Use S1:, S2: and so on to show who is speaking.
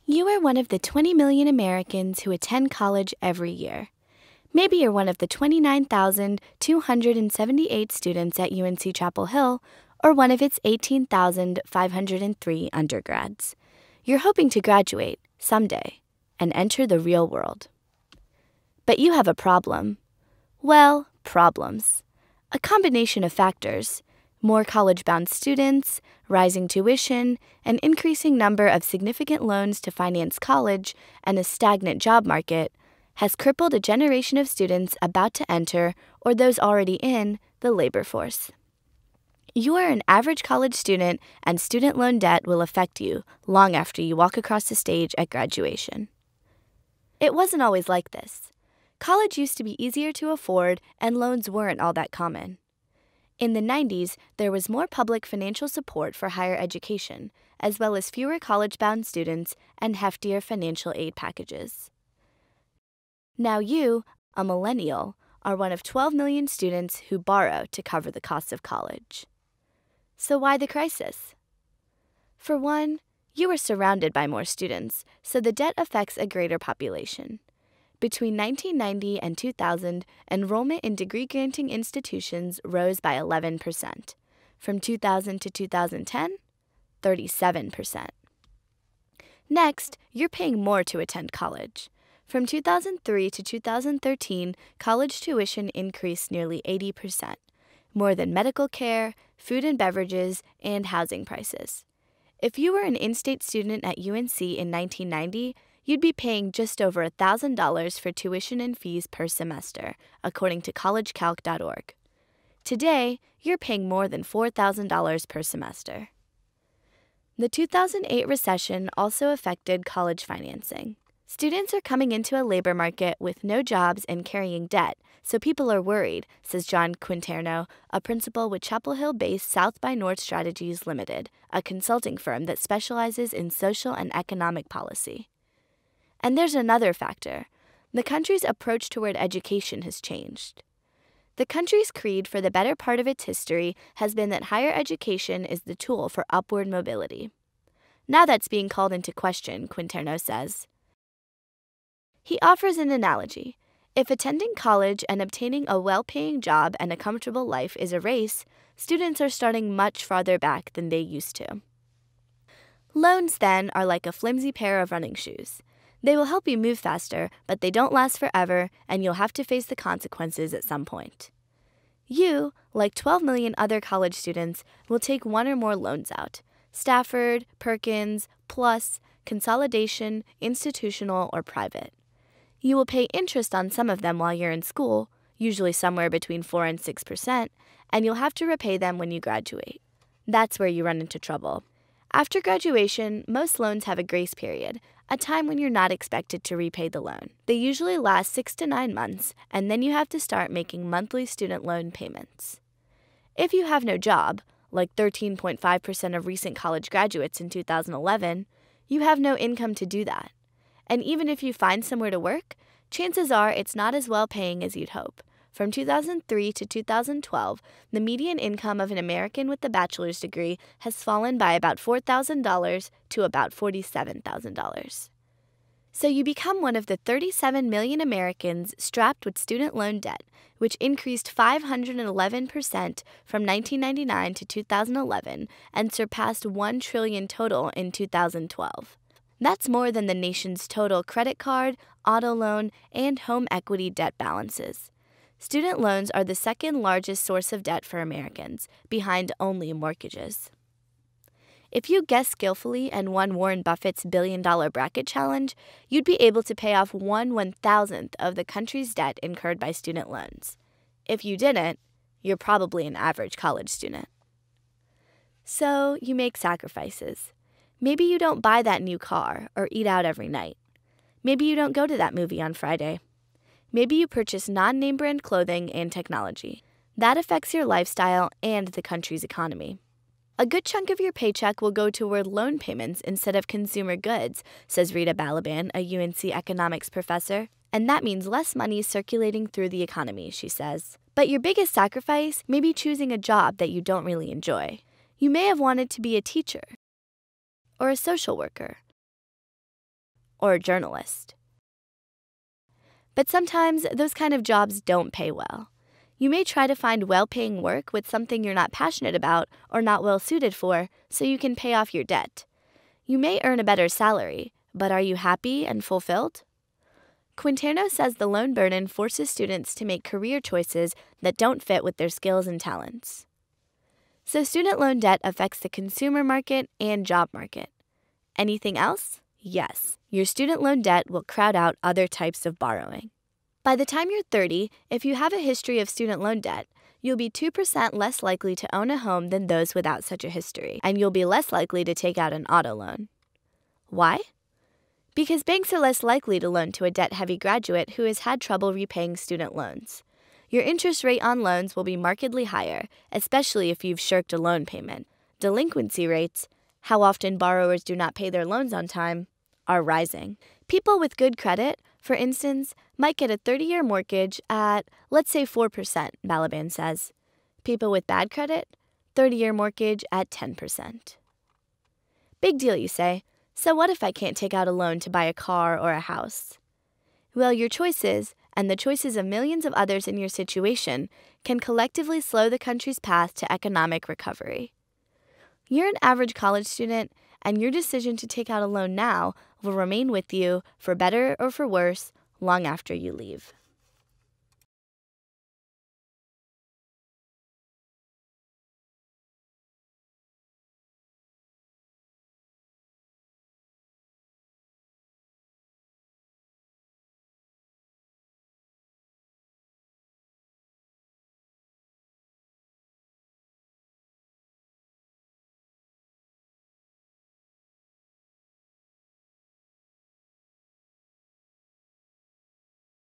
S1: You are one of the 20 million Americans who attend college every year. Maybe you're one of the 29,278 students at UNC Chapel Hill or one of its 18,503 undergrads. You're hoping to graduate someday and enter the real world. But you have a problem. Well, problems. A combination of factors: more college-bound students, rising tuition, an increasing number of significant loans to finance college, and a stagnant job market has crippled a generation of students about to enter, or those already in, the labor force. You are an average college student, and student loan debt will affect you long after you walk across the stage at graduation. It wasn't always like this. College used to be easier to afford, and loans weren't all that common. In the 90s, there was more public financial support for higher education, as well as fewer college-bound students and heftier financial aid packages. Now you, a millennial, are one of 12 million students who borrow to cover the costs of college. So why the crisis? For one, you are surrounded by more students, so the debt affects a greater population. Between 1990 and 2000, enrollment in degree-granting institutions rose by 11%. From 2000 to 2010, 37%. Next, you're paying more to attend college. From 2003 to 2013, college tuition increased nearly 80%, more than medical care, food and beverages, and housing prices. If you were an in-state student at UNC in 1990, you'd be paying just over $1,000 for tuition and fees per semester, according to collegecalc.org. Today, you're paying more than $4,000 per semester. The 2008 recession also affected college financing. Students are coming into a labor market with no jobs and carrying debt, so people are worried, says John Quinterno, a principal with Chapel Hill-based South by North Strategies Limited, a consulting firm that specializes in social and economic policy. And there's another factor. The country's approach toward education has changed. The country's creed for the better part of its history has been that higher education is the tool for upward mobility. Now that's being called into question, Quinterno says. He offers an analogy. If attending college and obtaining a well-paying job and a comfortable life is a race, students are starting much farther back than they used to. Loans, then, are like a flimsy pair of running shoes. They will help you move faster, but they don't last forever, and you'll have to face the consequences at some point. You, like 12 million other college students, will take one or more loans out: Stafford, Perkins, Plus, Consolidation, Institutional, or Private. You will pay interest on some of them while you're in school, usually somewhere between 4 and 6%, and you'll have to repay them when you graduate. That's where you run into trouble. After graduation, most loans have a grace period, a time when you're not expected to repay the loan. They usually last 6 to 9 months, and then you have to start making monthly student loan payments. If you have no job, like 13.5% of recent college graduates in 2011, you have no income to do that. And even if you find somewhere to work, chances are it's not as well paying as you'd hope. From 2003 to 2012, the median income of an American with a bachelor's degree has fallen by about $4,000 to about $47,000. So you become one of the 37 million Americans strapped with student loan debt, which increased 511% from 1999 to 2011 and surpassed $1 trillion total in 2012. That's more than the nation's total credit card, auto loan, and home equity debt balances. Student loans are the second largest source of debt for Americans, behind only mortgages. If you guessed skillfully and won Warren Buffett's billion-dollar bracket challenge, you'd be able to pay off 1/1000th of the country's debt incurred by student loans. If you didn't, you're probably an average college student. So you make sacrifices. Maybe you don't buy that new car or eat out every night. Maybe you don't go to that movie on Friday. Maybe you purchase non-name brand clothing and technology. That affects your lifestyle and the country's economy. A good chunk of your paycheck will go toward loan payments instead of consumer goods, says Rita Balaban, a UNC economics professor. And that means less money circulating through the economy, she says. But your biggest sacrifice may be choosing a job that you don't really enjoy. You may have wanted to be a teacher or a social worker or a journalist. But sometimes those kind of jobs don't pay well. You may try to find well-paying work with something you're not passionate about or not well suited for so you can pay off your debt. You may earn a better salary, but are you happy and fulfilled? Quinterno says the loan burden forces students to make career choices that don't fit with their skills and talents. So student loan debt affects the consumer market and job market. Anything else? Yes, your student loan debt will crowd out other types of borrowing. By the time you're 30, if you have a history of student loan debt, you'll be 2% less likely to own a home than those without such a history, and you'll be less likely to take out an auto loan. Why? Because banks are less likely to loan to a debt-heavy graduate who has had trouble repaying student loans. Your interest rate on loans will be markedly higher, especially if you've shirked a loan payment. Delinquency rates, how often borrowers do not pay their loans on time, are rising. People with good credit, for instance, might get a 30-year mortgage at, let's say, 4%, Balaban says. People with bad credit, 30-year mortgage at 10%. Big deal, you say. So what if I can't take out a loan to buy a car or a house? Well, your choices, and the choices of millions of others in your situation, can collectively slow the country's path to economic recovery. You're an average college student, and your decision to take out a loan now will remain with you, for better or for worse, long after you leave.